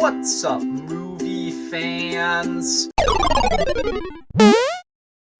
What's up, movie fans?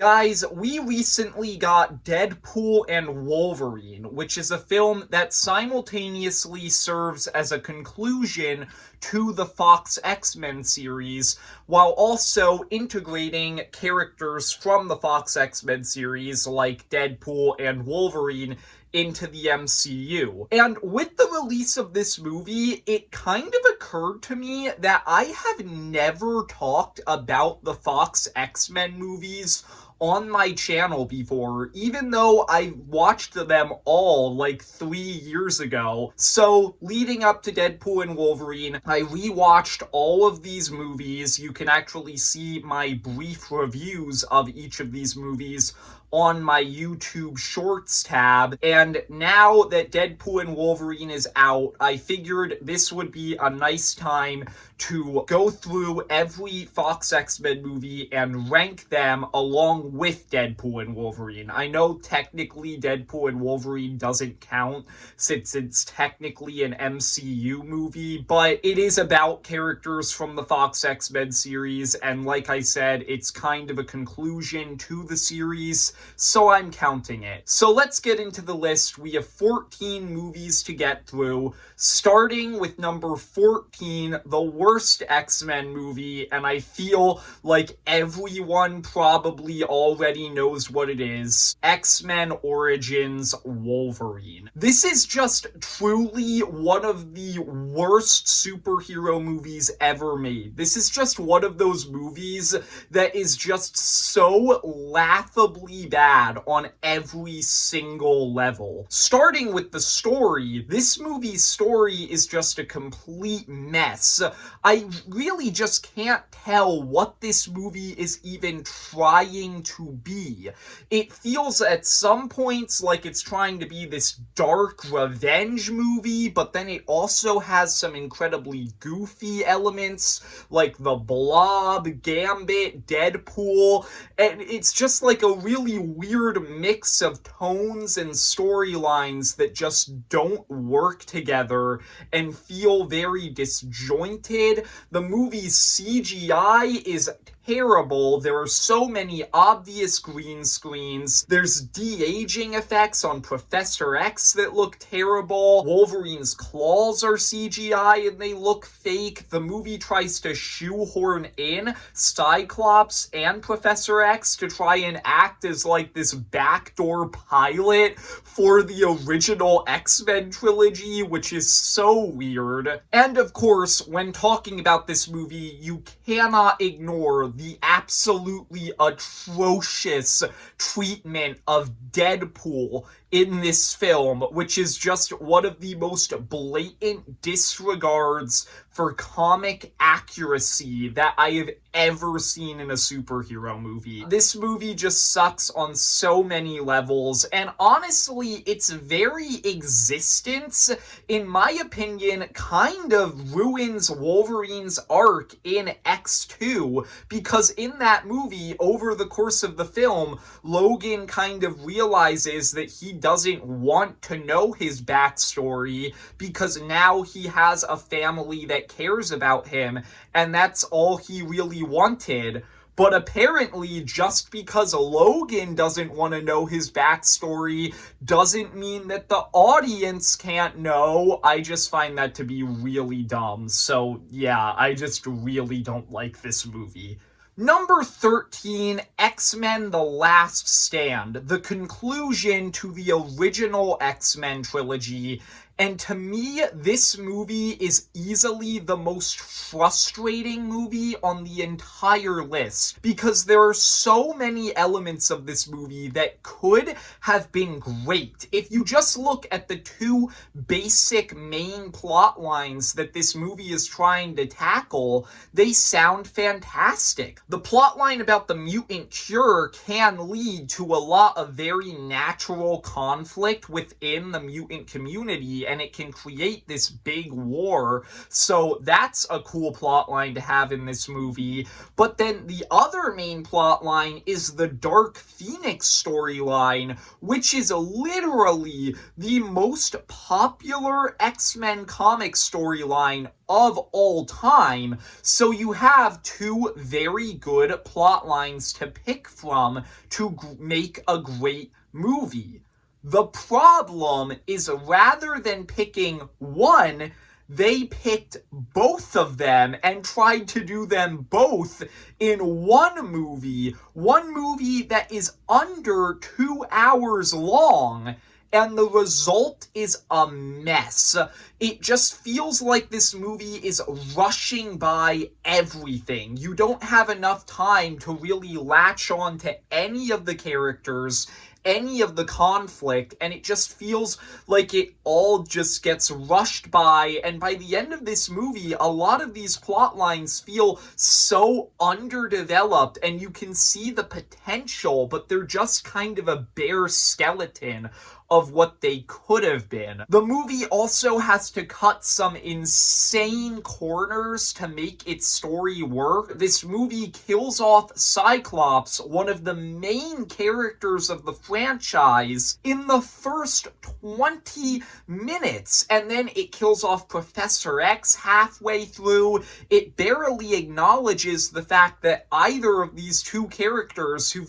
Guys, we recently got Deadpool and Wolverine, which is a film that simultaneously serves as a conclusion to the Fox X-Men series, while also integrating characters from the Fox X-Men series like Deadpool and Wolverine into the MCU. And with the release of this movie, it kind of occurred to me that I have never talked about the Fox X-Men movies on my channel before, even though I watched them all like 3 years ago. So, leading up to Deadpool and Wolverine, I rewatched all of these movies. You can actually see my brief reviews of each of these movies on my YouTube Shorts tab, and now that Deadpool and Wolverine is out, I figured this would be a nice time to go through every Fox X-Men movie and rank them along with Deadpool and Wolverine. I know technically Deadpool and Wolverine doesn't count since it's technically an MCU movie, but it is about characters from the Fox X-Men series, and like I said, it's kind of a conclusion to the series, so I'm counting it. So let's get into the list. We have 14 movies to get through, starting with number 14, the worst X-Men movie, and I feel like everyone probably already knows what it is. X-Men Origins Wolverine. This is just truly one of the worst superhero movies ever made. This is just one of those movies that is just so laughably bad on every single level. Starting with the story, this movie's story is just a complete mess. I really just can't tell what this movie is even trying to be. It feels at some points like it's trying to be this dark revenge movie, but then it also has some incredibly goofy elements like the Blob, Gambit, Deadpool, and it's just like a really weird mix of tones and storylines that just don't work together and feel very disjointed. The movie's CGI is terrible. There are so many obvious green screens. There's de-aging effects on Professor X that look terrible. Wolverine's claws are CGI and they look fake. The movie tries to shoehorn in Cyclops and Professor X to try and act as like this backdoor pilot for the original X-Men trilogy, which is so weird. And of course, when talking about this movie, you cannot ignore the absolutely atrocious treatment of Deadpool in this film, which is just one of the most blatant disregards for comic accuracy that I have ever seen in a superhero movie. This movie just sucks on so many levels, and honestly, its very existence, in my opinion, kind of ruins Wolverine's arc in X2, because in that movie, over the course of the film, Logan kind of realizes that he doesn't want to know his backstory because now he has a family that cares about him, and that's all he really wanted. But apparently, just because Logan doesn't want to know his backstory doesn't mean that the audience can't know. I just find that to be really dumb. So yeah, I just really don't like this movie. Number 13, X-Men The Last Stand, the conclusion to the original X-Men trilogy. And to me, this movie is easily the most frustrating movie on the entire list, because there are so many elements of this movie that could have been great. If you just look at the two basic main plot lines that this movie is trying to tackle, they sound fantastic. The plot line about the mutant cure can lead to a lot of very natural conflict within the mutant community, movie, and it can create this big war. So that's a cool plot line to have in this movie. But then the other main plot line is the Dark Phoenix storyline, which is literally the most popular X-Men comic storyline of all time. So you have two very good plot lines to pick from to make a great movie. The problem is, rather than picking one, they picked both of them and tried to do them both in one movie that is under 2 hours long. And the result is a mess. It just feels like this movie is rushing by everything. You don't have enough time to really latch on to any of the characters, any of the conflict, and it just feels like it all just gets rushed by. And by the end of this movie, a lot of these plot lines feel so underdeveloped, and you can see the potential, but they're just kind of a bare skeleton of what they could have been. The movie also has to cut some insane corners to make its story work. This movie kills off Cyclops, one of the main characters of the franchise, in the first 20 minutes, and then it kills off Professor X halfway through. It barely acknowledges the fact that either of these two characters who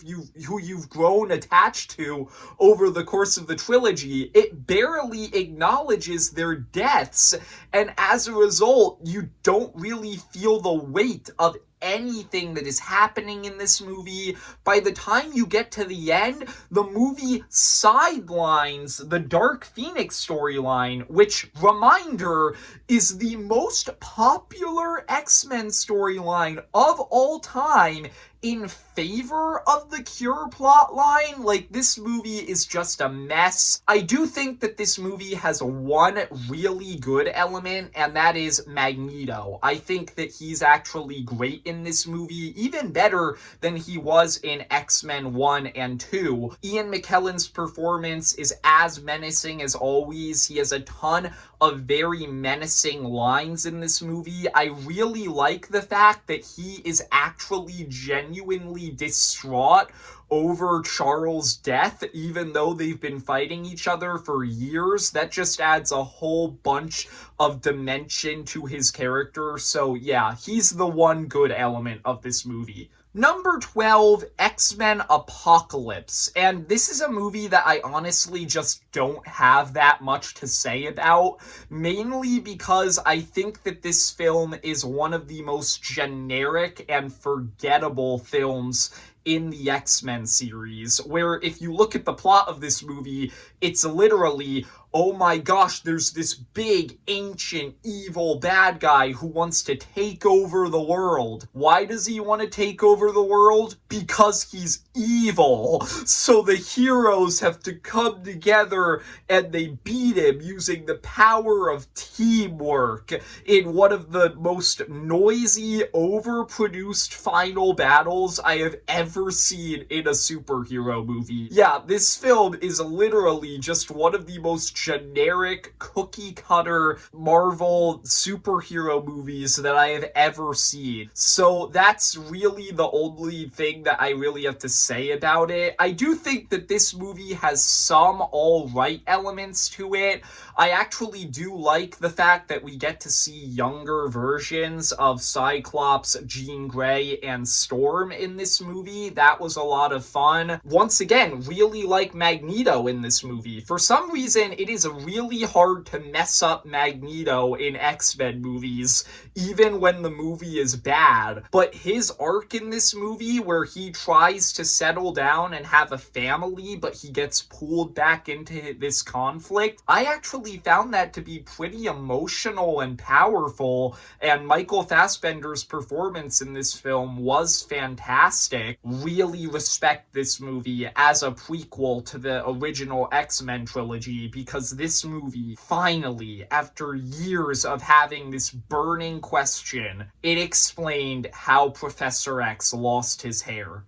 you've grown attached to over the course of the trilogy, it barely acknowledges their deaths, and as a result, you don't really feel the weight of anything that is happening in this movie. By the time you get to the end, the movie sidelines the Dark Phoenix storyline, which, reminder, is the most popular X-Men storyline of all time, in favor of the Cure plotline. Like, this movie is just a mess. I do think that this movie has one really good element, and that is Magneto. I think that he's actually great in this movie, even better than he was in X-Men 1 and 2. Ian McKellen's performance is as menacing as always. He has a ton of very menacing lines in this movie. I really like the fact that he is actually genuinely distraught over Charles' death, even though they've been fighting each other for years. That just adds a whole bunch of dimension to his character. So yeah, he's the one good element of this movie. Number 12, X-Men Apocalypse. And this is a movie that I honestly just don't have that much to say about, mainly because I think that this film is one of the most generic and forgettable films in the X-Men series, where if you look at the plot of this movie, it's literally, oh my gosh, there's this big, ancient, evil bad guy who wants to take over the world. Why does he want to take over the world? Because he's evil. So the heroes have to come together and they beat him using the power of teamwork in one of the most noisy, overproduced final battles I have ever seen in a superhero movie. Yeah, this film is literally just one of the most generic, cookie-cutter Marvel superhero movies that I have ever seen. So that's really the only thing that I really have to say about it. I do think that this movie has some alright elements to it. I actually do like the fact that we get to see younger versions of Cyclops, Jean Grey, and Storm in this movie. That was a lot of fun. Once again, really like Magneto in this movie. For some reason, it is really hard to mess up Magneto in X-Men movies, even when the movie is bad. But his arc in this movie, where he tries to settle down and have a family, but he gets pulled back into this conflict, I actually found that to be pretty emotional and powerful, and Michael Fassbender's performance in this film was fantastic. Really respect this movie as a prequel to the original X-Men trilogy, because this movie, finally, after years of having this burning question, it explained how Professor X lost his hair.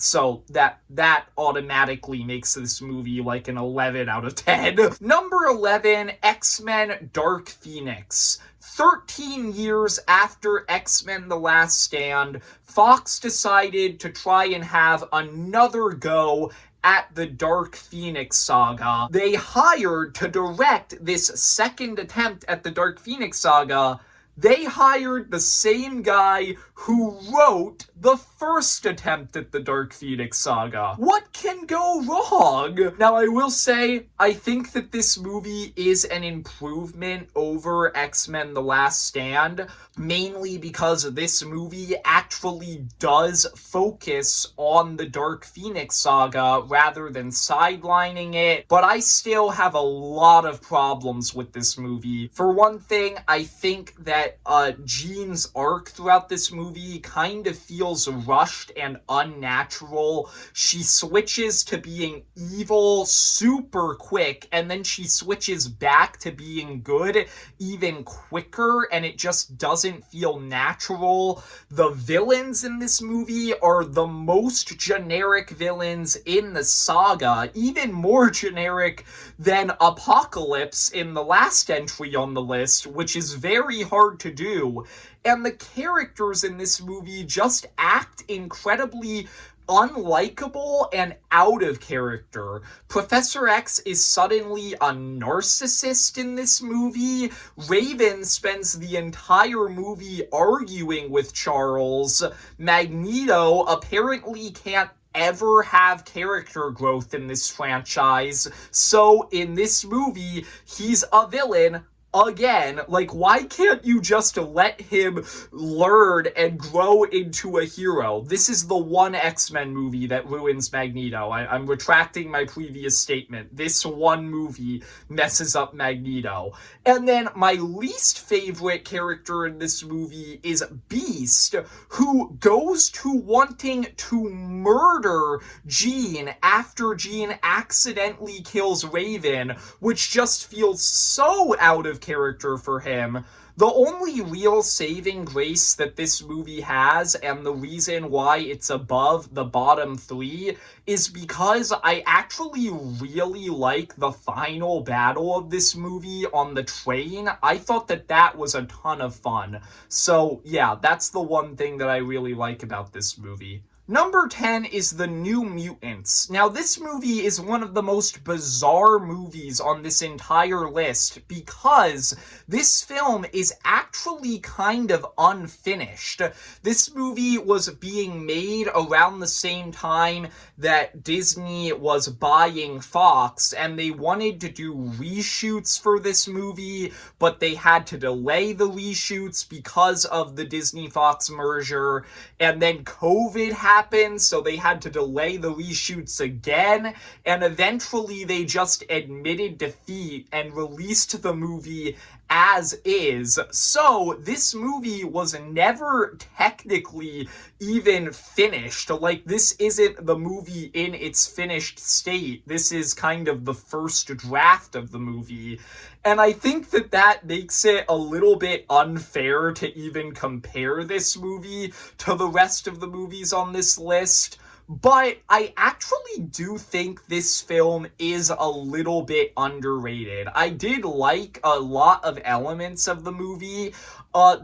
So that automatically makes this movie like an 11 out of 10. Number 11, X-Men Dark Phoenix. 13 years after X-Men The Last Stand, Fox decided to try and have another go at the Dark Phoenix saga. They hired to direct this second attempt at the Dark Phoenix saga. They hired the same guy who wrote the first attempt at the Dark Phoenix saga. What can go wrong? Now, I will say, I think that this movie is an improvement over X-Men The Last Stand, mainly because this movie actually does focus on the Dark Phoenix saga rather than sidelining it, but I still have a lot of problems with this movie. For one thing, I think that Jean's arc throughout this movie kind of feels rushed and unnatural. She switches to being evil super quick, and then she switches back to being good even quicker, and it just doesn't feel natural. The villains in this movie are the most generic villains in the saga, even more generic than Apocalypse in the last entry on the list, which is very hard to do. And the characters in this movie just act incredibly unlikable and out of character. Professor X is suddenly a narcissist in this movie. Raven spends the entire movie arguing with Charles. Magneto apparently can't ever have character growth in this franchise. So in this movie, he's a villain again. Like, why can't you just let him learn and grow into a hero? This is the one X-Men movie that ruins Magneto. I'm retracting my previous statement. This one movie messes up Magneto. And then my least favorite character in this movie is Beast, who goes to wanting to murder Jean after Jean accidentally kills Raven, which just feels so out of character for him. The only real saving grace that this movie has, and the reason why it's above the bottom three, is because I actually really like the final battle of this movie on the train. I thought that that was a ton of fun. So yeah, that's the one thing that I really like about this movie. Number 10 is The New Mutants. Now, this movie is one of the most bizarre movies on this entire list because this film is actually kind of unfinished. This movie was being made around the same time that Disney was buying Fox, and they wanted to do reshoots for this movie, but they had to delay the reshoots because of the Disney-Fox merger, and then COVID happened, so they had to delay the reshoots again, and eventually they just admitted defeat and released the movie as is. So this movie was never technically even finished. Like, this isn't the movie in its finished state. This is kind of the first draft of the movie. And I think that that makes it a little bit unfair to even compare this movie to the rest of the movies on this list. But I actually do think this film is a little bit underrated. I did like a lot of elements of the movie.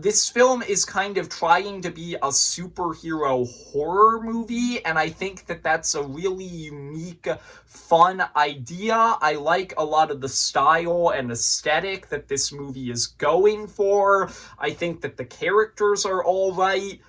This film is kind of trying to be a superhero horror movie, and I think that that's a really unique, fun idea. I like a lot of the style and aesthetic that this movie is going for. I think that the characters are all right,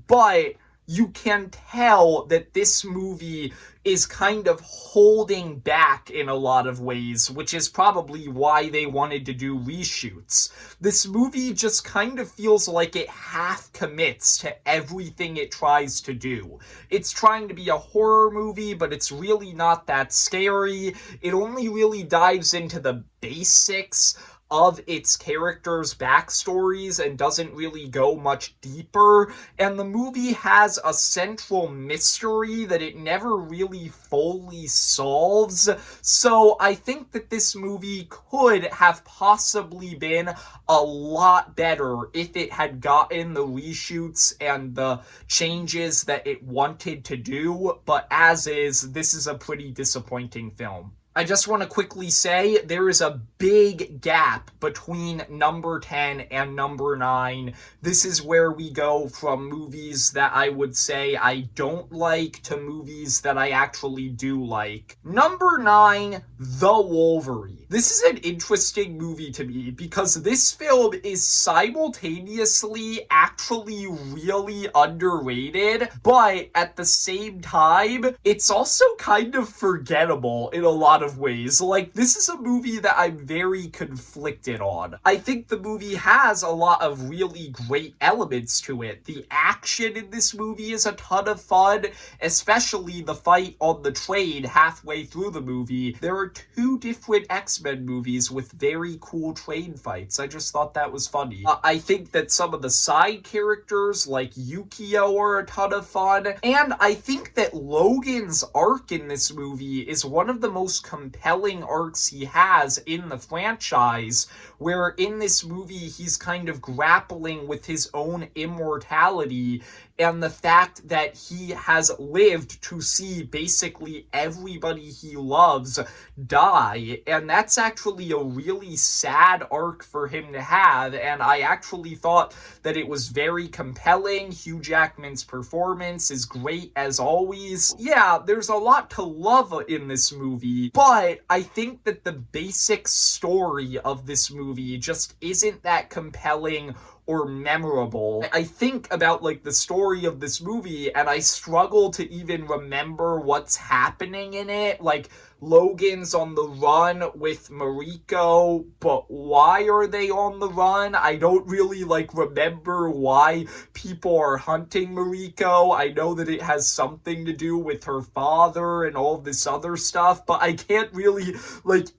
but you can tell that this movie is kind of holding back in a lot of ways, which is probably why they wanted to do reshoots. This movie just kind of feels like it half commits to everything it tries to do. It's trying to be a horror movie, but it's really not that scary. It only really dives into the basics of its characters' backstories and doesn't really go much deeper. And the movie has a central mystery that it never really fully solves. So I think that this movie could have possibly been a lot better if it had gotten the reshoots and the changes that it wanted to do. But as is, this is a pretty disappointing film. I just want to quickly say there is a big gap between number 10 and number 9. This is where we go from movies that I would say I don't like to movies that I actually do like. Number 9, The Wolverine. This is an interesting movie to me because this film is simultaneously actually really underrated, but at the same time, it's also kind of forgettable in a lot of ways. Like, this is a movie that I'm very conflicted on. I think the movie has a lot of really great elements to it. The action in this movie is a ton of fun, especially the fight on the train halfway through the movie. There are 2 different X-Men movies with very cool train fights. I just thought that was funny. I think that some of the side characters, like Yukio, are a ton of fun, and I think that Logan's arc in this movie is one of the most compelling arcs he has in the franchise, where in this movie he's kind of grappling with his own immortality and the fact that he has lived to see basically everybody he loves die. And that's actually a really sad arc for him to have, and I actually thought that it was very compelling. Hugh Jackman's performance is great as always. Yeah, there's a lot to love in this movie, but I think that the basic story of this movie just isn't that compelling or memorable. I think about like the story of this movie and I struggle to even remember what's happening in it. Like, Logan's on the run with Mariko, but why are they on the run? I don't really remember why people are hunting Mariko. I know that it has something to do with her father and all this other stuff, but I can't really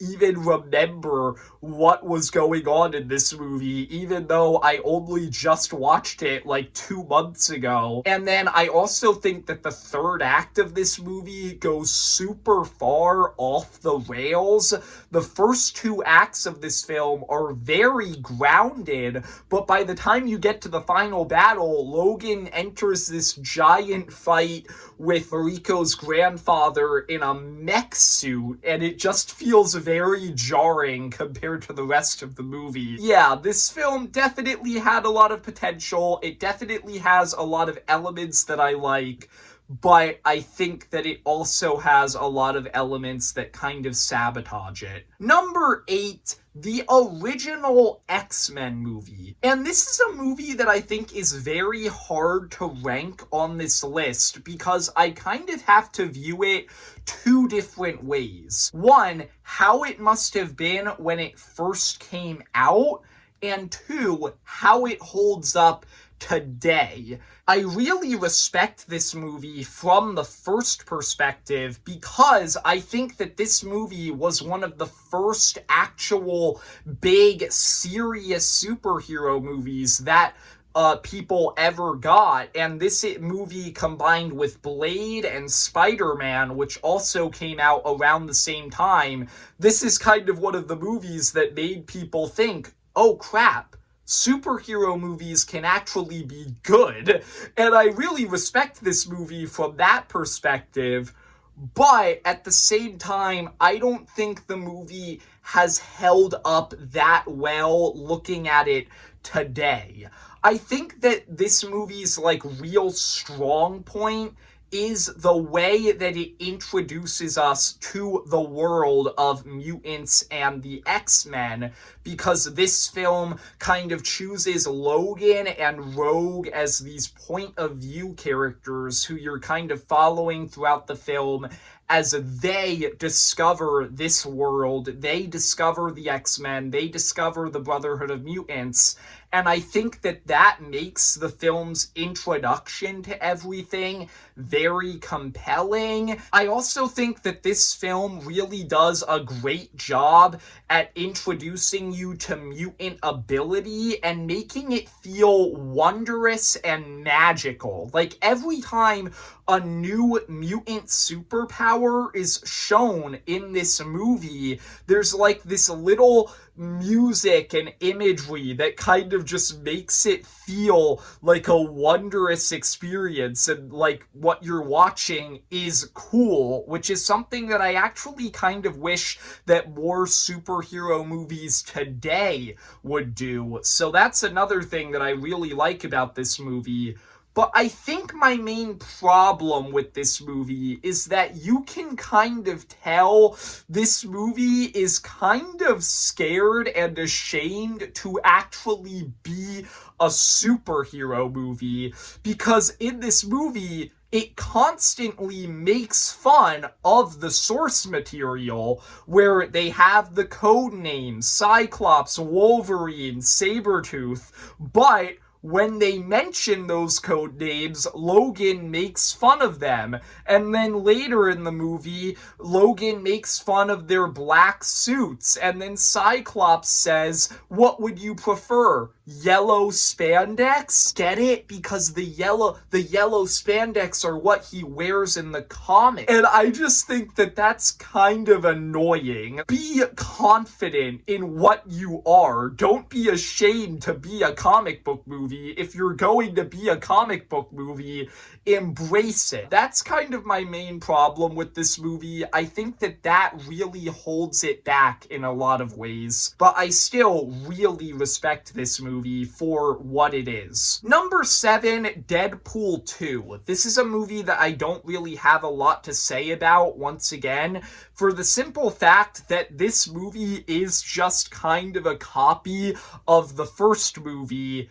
even remember what was going on in this movie, even though I only just watched it 2 months ago. And then I also think that the third act of this movie goes super far off the rails. The first 2 acts of this film are very grounded, but by the time you get to the final battle, Logan enters this giant fight with Mariko's grandfather in a mech suit, and it just feels very jarring compared to the rest of the movie. Yeah, this film definitely had a lot of potential. It definitely has a lot of elements that I like, but I think that it also has a lot of elements that kind of sabotage it. Number 8, the original X-Men movie. And this is a movie that I think is very hard to rank on this list because I kind of have to view it 2 different ways. One, how it must have been when it first came out, and 2, how it holds up today. I really respect this movie from the first perspective because I think that this movie was one of the first actual big serious superhero movies that people ever got. And this movie, combined with Blade and Spider-Man, which also came out around the same time, this is kind of one of the movies that made people think, oh crap, superhero movies can actually be good. And I really respect this movie from that perspective, but at the same time, I don't think the movie has held up that well looking at it today. I think that this movie's real strong point is the way that it introduces us to the world of mutants and the X-Men, because this film kind of chooses Logan and Rogue as these point of view characters who you're kind of following throughout the film as they discover this world, they discover the X-Men, they discover the Brotherhood of Mutants. And I think that that makes the film's introduction to everything very compelling. I also think that this film really does a great job at introducing you to mutant ability and making it feel wondrous and magical. Like, every time a new mutant superpower is shown in this movie, there's like this little music and imagery that kind of just makes it feel like a wondrous experience, and like what you're watching is cool, which is something that I actually kind of wish that more superhero movies today would do. So that's another thing that I really like about this movie. But I think my main problem with this movie is that you can kind of tell this movie is kind of scared and ashamed to actually be a superhero movie, because in this movie, it constantly makes fun of the source material, where they have the code names Cyclops, Wolverine, Sabretooth, but when they mention those code names, Logan makes fun of them. And then later in the movie, Logan makes fun of their black suits. And then Cyclops says, "What would you prefer? Yellow spandex?" Get it? Because the yellow spandex are what he wears in the comic. And I just think that that's kind of annoying. Be confident in what you are. Don't be ashamed to be a comic book movie. If you're going to be a comic book movie, embrace it. That's kind of my main problem with this movie. I think that that really holds it back in a lot of ways, but I still really respect this movie for what it is. Number 7, Deadpool 2. This is a movie that I don't really have a lot to say about, once again, for the simple fact that this movie is just kind of a copy of the first movie,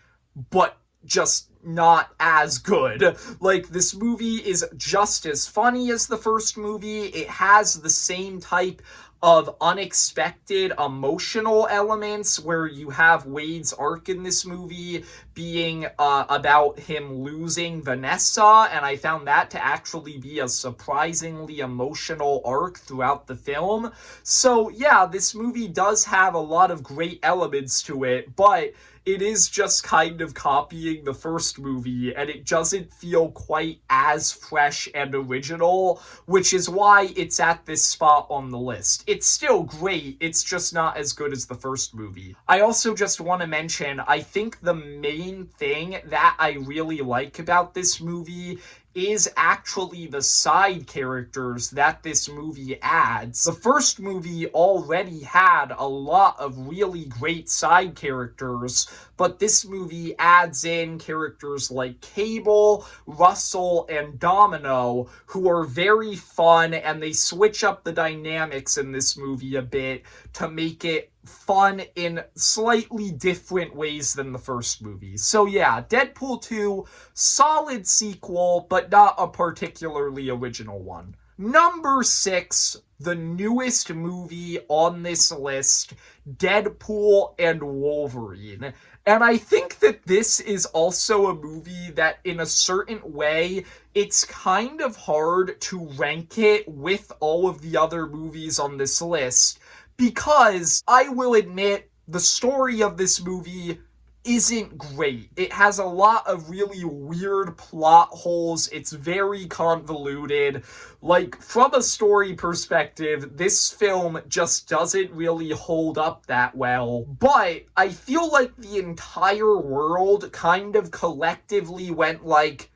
but just not as good. Like, this movie is just as funny as the first movie. It has the same type of unexpected emotional elements, where you have Wade's arc in this movie being about him losing Vanessa, and I found that to actually be a surprisingly emotional arc throughout the film. So yeah, this movie does have a lot of great elements to it, but it is just kind of copying the first movie, and it doesn't feel quite as fresh and original, which is why it's at this spot on the list. It's still great, it's just not as good as the first movie. I also just want to mention, I think the main thing that I really like about this movie is actually the side characters that this movie adds. The first movie already had a lot of really great side characters, but this movie adds in characters like Cable, Russell, and Domino, who are very fun, and they switch up the dynamics in this movie a bit to make it fun in slightly different ways than the first movie. So yeah, Deadpool 2, solid sequel, but not a particularly original one. Number 6, the newest movie on this list, Deadpool and Wolverine. And I think that this is also a movie that, in a certain way, it's kind of hard to rank it with all of the other movies on this list, because I will admit the story of this movie isn't great. It has a lot of really weird plot holes. It's very convoluted. Like, from a story perspective, this film just doesn't really hold up that well. But I feel like the entire world kind of collectively went like,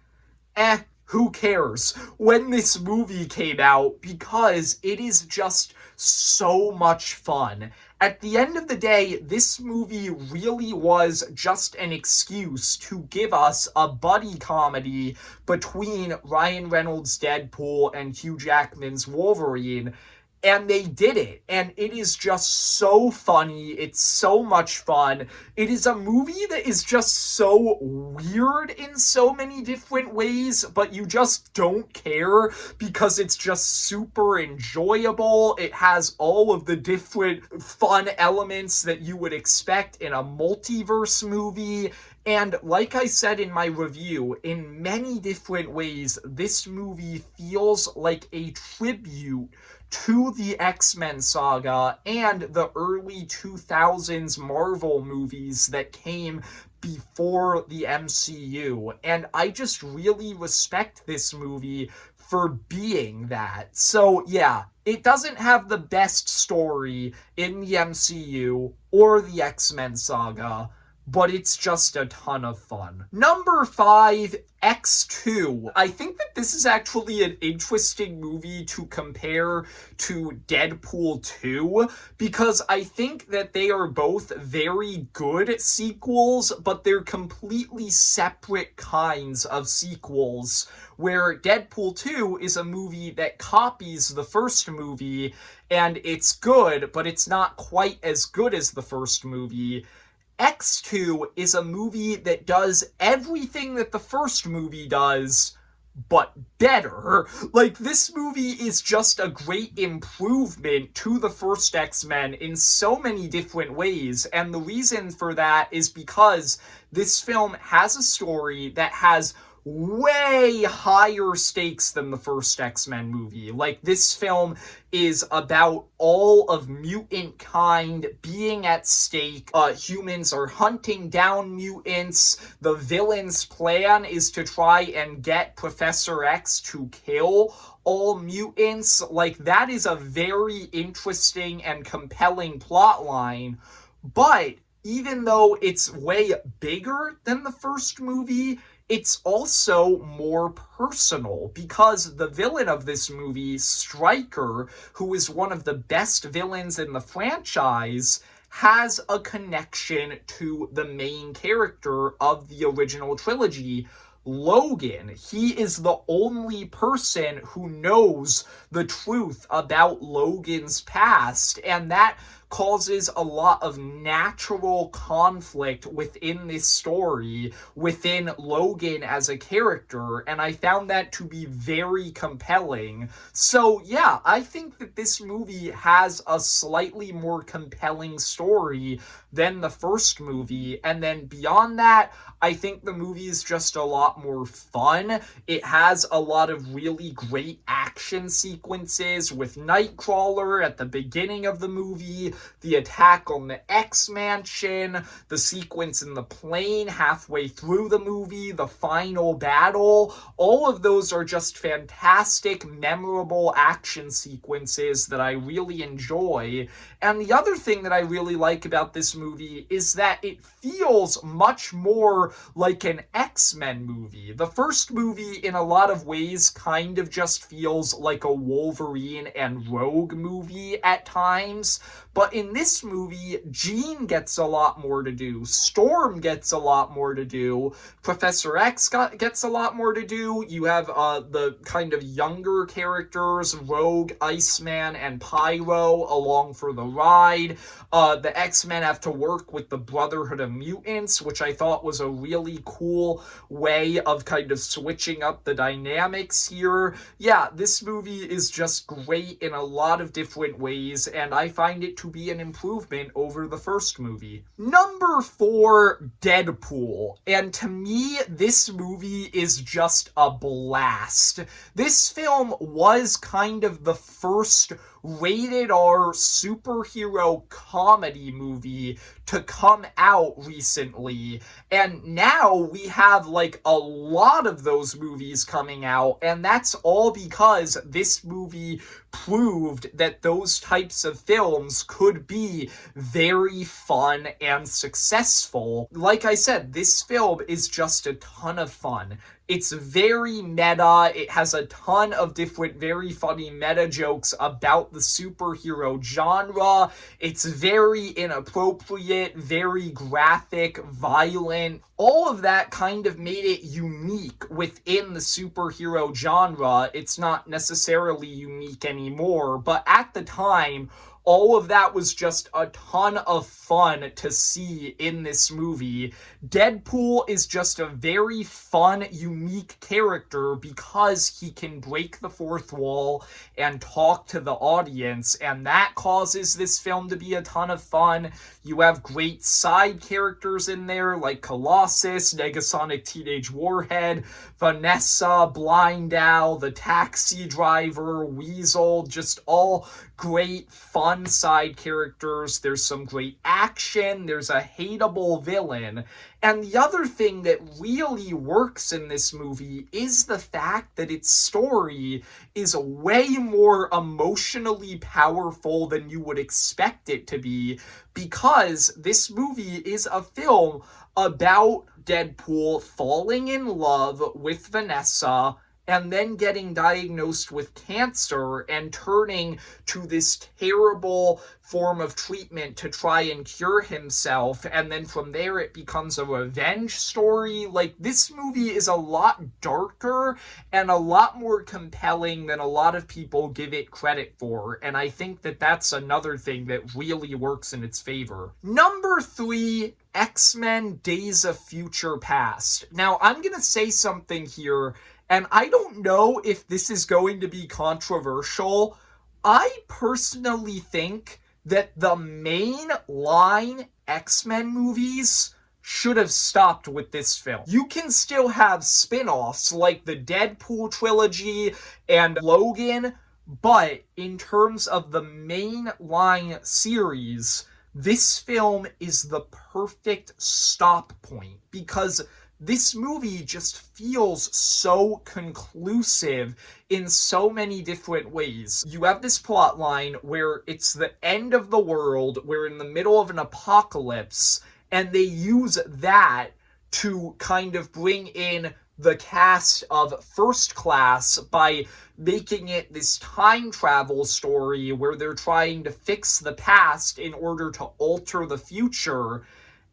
who cares, when this movie came out, because it is just so much fun. At the end of the day, this movie really was just an excuse to give us a buddy comedy between Ryan Reynolds' Deadpool and Hugh Jackman's Wolverine. And they did it. And it is just so funny. It's so much fun. It is a movie that is just so weird in so many different ways, but you just don't care because it's just super enjoyable. It has all of the different fun elements that you would expect in a multiverse movie. And like I said in my review, in many different ways, this movie feels like a tribute to the X-Men saga and the early 2000s Marvel movies that came before the MCU. And I just really respect this movie for being that. So yeah, it doesn't have the best story in the MCU or the X-Men saga, but it's just a ton of fun. Number 5, X2. I think that this is actually an interesting movie to compare to Deadpool 2, because I think that they are both very good sequels, but they're completely separate kinds of sequels, where Deadpool 2 is a movie that copies the first movie, and it's good, but it's not quite as good as the first movie. X2 is a movie that does everything that the first movie does, but better. Like, this movie is just a great improvement to the first X-Men in so many different ways, and the reason for that is because this film has a story that has way higher stakes than the first X-Men movie. Like, this film is about all of mutant kind being at stake. Humans are hunting down mutants. The villain's plan is to try and get Professor X to kill all mutants. Like, that is a very interesting and compelling plot line. But even though it's way bigger than the first movie, it's also more personal, because the villain of this movie, Stryker, who is one of the best villains in the franchise, has a connection to the main character of the original trilogy, Logan. He is the only person who knows the truth about Logan's past, and that causes a lot of natural conflict within this story, within Logan as a character, and I found that to be very compelling. So yeah, I think that this movie has a slightly more compelling story than the first movie, and then beyond that, I think the movie is just a lot more fun. It has a lot of really great action sequences with Nightcrawler at the beginning of the movie, the attack on the X-Mansion, the sequence in the plane halfway through the movie, the final battle. All of those are just fantastic, memorable action sequences that I really enjoy. And the other thing that I really like about this movie is that it feels much more like an X-Men movie. The first movie, in a lot of ways, kind of just feels like a Wolverine and Rogue movie at times. But in this movie, Jean gets a lot more to do. Storm gets a lot more to do. Professor X gets a lot more to do. You have the kind of younger characters, Rogue, Iceman, and Pyro, along for the ride. The X-Men have to work with the Brotherhood of Mutants, which I thought was a really cool way of kind of switching up the dynamics here. Yeah, this movie is just great in a lot of different ways, and I find it to be an improvement over the first movie. Number 4, Deadpool. And to me, this movie is just a blast. This film was kind of the first rated R superhero comedy movie to come out recently, and now we have like a lot of those movies coming out, and that's all because this movie proved that those types of films could be very fun and successful. Like I said, this film is just a ton of fun. It's very meta. It has a ton of different very funny meta jokes about the superhero genre. It's very inappropriate, very graphic, violent. All of that kind of made it unique within the superhero genre. It's not necessarily unique anymore, but at the time, all of that was just a ton of fun to see in this movie. Deadpool is just a very fun, unique character because he can break the fourth wall and talk to the audience, and that causes this film to be a ton of fun. You have great side characters in there like Colossus, Negasonic Teenage Warhead, Vanessa, Blind Owl, the taxi driver, Weasel, just all great fun side characters. There's some great action. There's a hateable villain. And the other thing that really works in this movie is the fact that its story is way more emotionally powerful than you would expect it to be, because this movie is a film about Deadpool falling in love with Vanessa and then getting diagnosed with cancer and turning to this terrible form of treatment to try and cure himself. And then from there, it becomes a revenge story. Like, this movie is a lot darker and a lot more compelling than a lot of people give it credit for. And I think that that's another thing that really works in its favor. Number 3, X-Men Days of Future Past. Now, I'm going to say something here, and I don't know if this is going to be controversial. I personally think that the mainline X-Men movies should have stopped with this film. You can still have spin-offs like the Deadpool trilogy and Logan, but in terms of the mainline series, this film is the perfect stop point, because this movie just feels so conclusive in so many different ways. You have this plot line where it's the end of the world, we're in the middle of an apocalypse, and they use that to kind of bring in the cast of First Class by making it this time travel story where they're trying to fix the past in order to alter the future.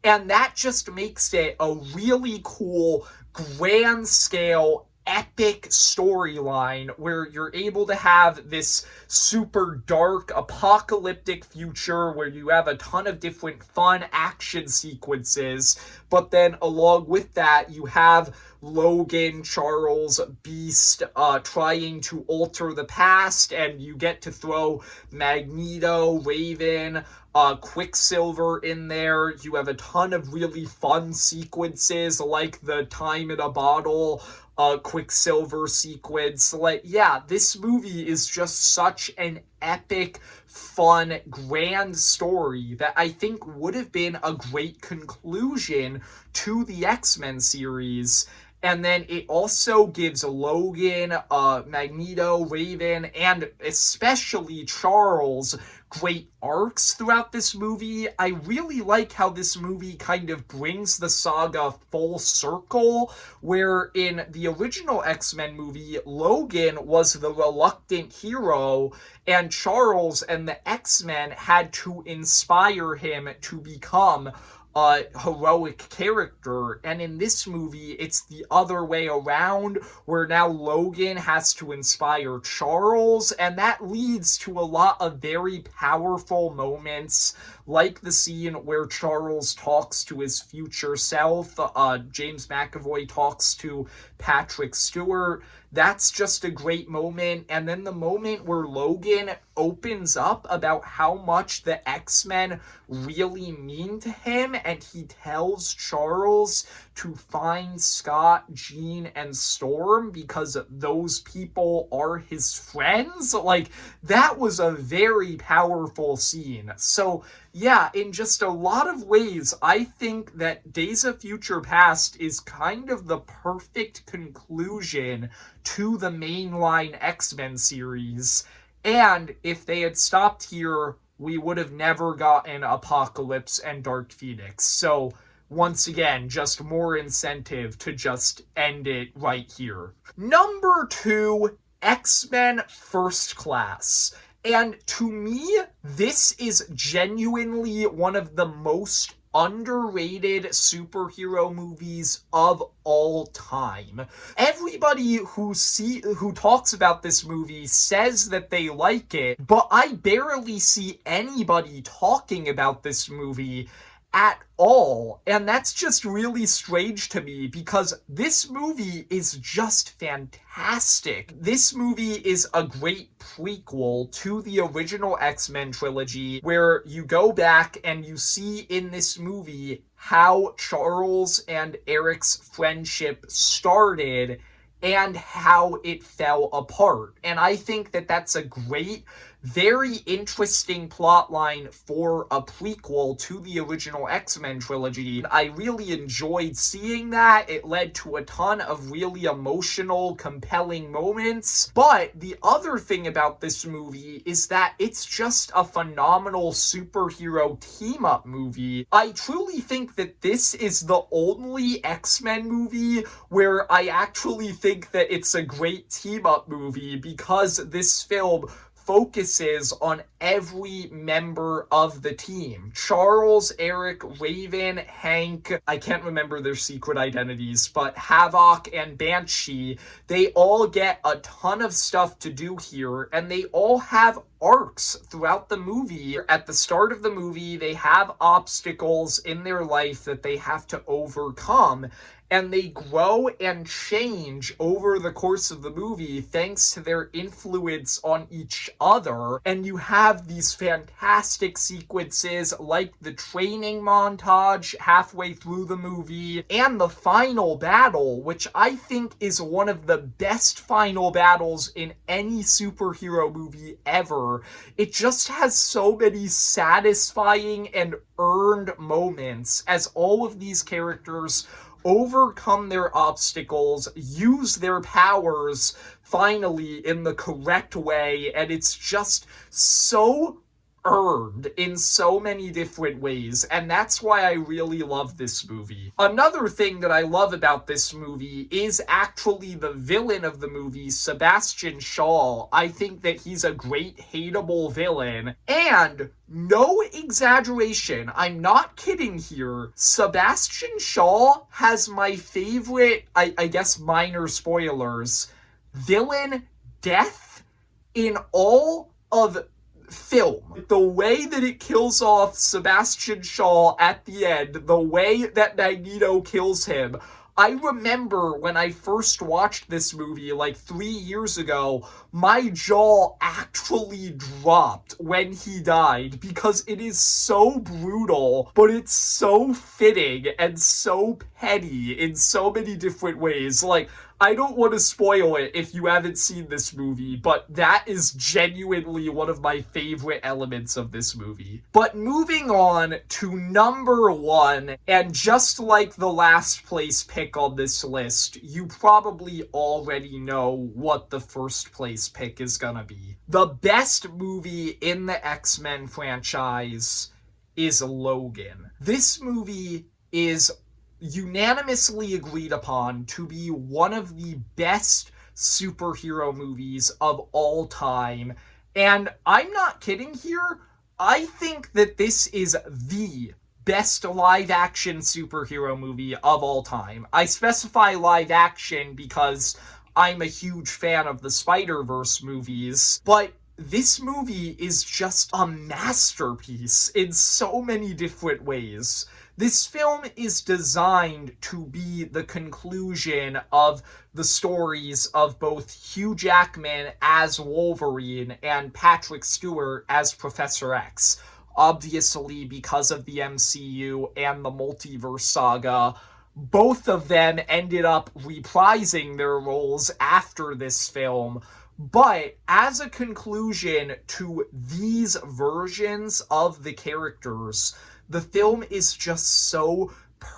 And that just makes it a really cool, grand scale, epic storyline where you're able to have this super dark, apocalyptic future where you have a ton of different fun action sequences. But then along with that, you have Logan, Charles, Beast trying to alter the past, and you get to throw Magneto, Raven, Quicksilver in there. You have a ton of really fun sequences like the time in a bottle Quicksilver sequence. Like, yeah, this movie is just such an epic, fun, grand story that I think would have been a great conclusion to the X-Men series. And then it also gives Logan, Magneto, Raven, and especially Charles great arcs throughout this movie. I really like how this movie kind of brings the saga full circle, where in the original X-Men movie, Logan was the reluctant hero, and Charles and the X-Men had to inspire him to become a heroic character. And in this movie, it's the other way around, where now Logan has to inspire Charles, and that leads to a lot of very powerful moments, like the scene where Charles talks to his future self. James McAvoy talks to Patrick Stewart. That's just a great moment. And then the moment where Logan opens up about how much the X-Men really mean to him, and he tells Charles to find Scott, Jean, and Storm because those people are his friends. Like, that was a very powerful scene. So yeah, in just a lot of ways, I think that Days of Future Past is kind of the perfect conclusion to the mainline X-Men series. And if they had stopped here, we would have never gotten Apocalypse and Dark Phoenix. So once again, just more incentive to just end it right here. Number 2, X-Men First Class. And to me, this is genuinely one of the most underrated superhero movies of all time. Everybody who talks about this movie says that they like it, but I barely see anybody talking about this movie at all. And that's just really strange to me because this movie is just fantastic. This movie is a great prequel to the original X-Men trilogy where you go back and you see in this movie how Charles and Eric's friendship started and how it fell apart. And I think that that's a great, very interesting plot line for a prequel to the original X-Men trilogy. I really enjoyed seeing that. It led to a ton of really emotional, compelling moments. But the other thing about this movie is that it's just a phenomenal superhero team-up movie. I truly think that this is the only X-Men movie where I actually think that it's a great team-up movie because this film focuses on every member of the team. Charles, Eric, Raven, Hank, I can't remember their secret identities, but Havoc and Banshee, they all get a ton of stuff to do here, and they all have arcs throughout the movie. At the start of the movie, they have obstacles in their life that they have to overcome, and they grow and change over the course of the movie thanks to their influence on each other. And you have these fantastic sequences like the training montage halfway through the movie and the final battle, which I think is one of the best final battles in any superhero movie ever. It just has so many satisfying and earned moments as all of these characters overcome their obstacles, use their powers finally in the correct way, and it's just so earned in so many different ways, and that's why I really love this movie. Another thing that I love about this movie is actually the villain of the movie, Sebastian Shaw. I think that he's a great hateable villain, and no exaggeration, I'm not kidding here, Sebastian Shaw has my favorite, I guess minor spoilers, villain death in all of film. The way that it kills off Sebastian Shaw at the end, the way that Magneto kills him, I remember when I first watched this movie like 3 years ago, my jaw actually dropped when he died because it is so brutal, but it's so fitting and so petty in so many different ways. Like, I don't want to spoil it if you haven't seen this movie, but that is genuinely one of my favorite elements of this movie. But moving on to number 1, and just like the last place pick on this list, you probably already know what the first place pick is gonna be. The best movie in the X-Men franchise is Logan. This movie is unanimously agreed upon to be one of the best superhero movies of all time. And I'm not kidding here. I think that this is the best live-action superhero movie of all time. I specify live-action because I'm a huge fan of the Spider-Verse movies, but this movie is just a masterpiece in so many different ways. This film is designed to be the conclusion of the stories of both Hugh Jackman as Wolverine and Patrick Stewart as Professor X. Obviously, because of the MCU and the multiverse saga, both of them ended up reprising their roles after this film. But as a conclusion to these versions of the characters, the film is just so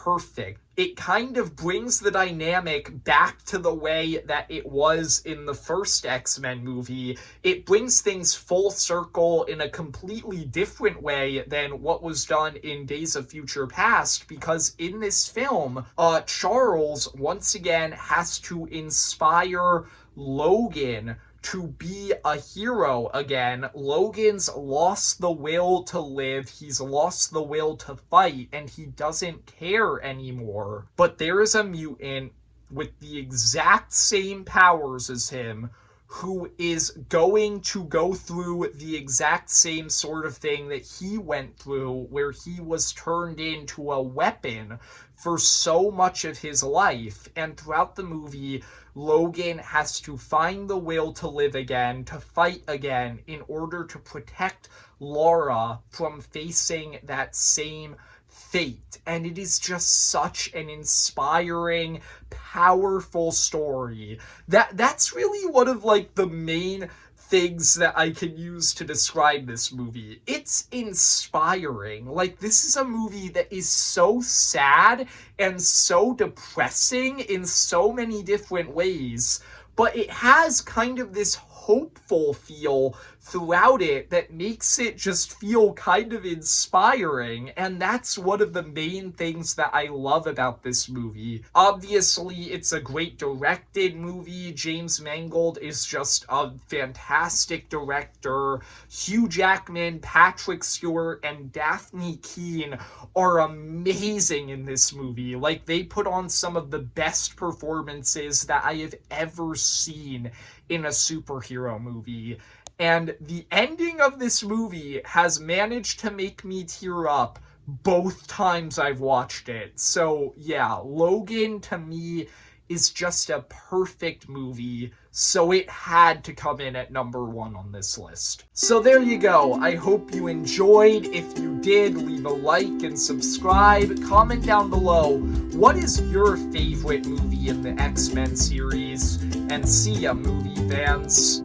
perfect. It kind of brings the dynamic back to the way that it was in the first X-Men movie. It brings things full circle in a completely different way than what was done in Days of Future Past, because in this film, Charles once again has to inspire Logan to be a hero again. Logan's lost the will to live, he's lost the will to fight, and he doesn't care anymore. But there is a mutant with the exact same powers as him who is going to go through the exact same sort of thing that he went through, where he was turned into a weapon for so much of his life. And throughout the movie, Logan has to find the will to live again, to fight again, in order to protect Laura from facing that same fate. And it is just such an inspiring, powerful story. That's really one of like the main things that I can use to describe this movie. It's inspiring. Like, this is a movie that is so sad and so depressing in so many different ways, but it has kind of this hopeful feel throughout it that makes it just feel kind of inspiring, and that's one of the main things that I love about this movie. Obviously, it's a great directed movie. James Mangold is just a fantastic director. Hugh Jackman, Patrick Stewart, and Daphne Keane are amazing in this movie. Like, they put on some of the best performances that I have ever seen in a superhero movie. And the ending of this movie has managed to make me tear up both times I've watched it. So yeah, Logan to me is just a perfect movie, so it had to come in at number 1 on this list. So there you go. I hope you enjoyed. If you did, leave a like and subscribe. Comment down below, what is your favorite movie in the X-Men series? And see ya, movie fans.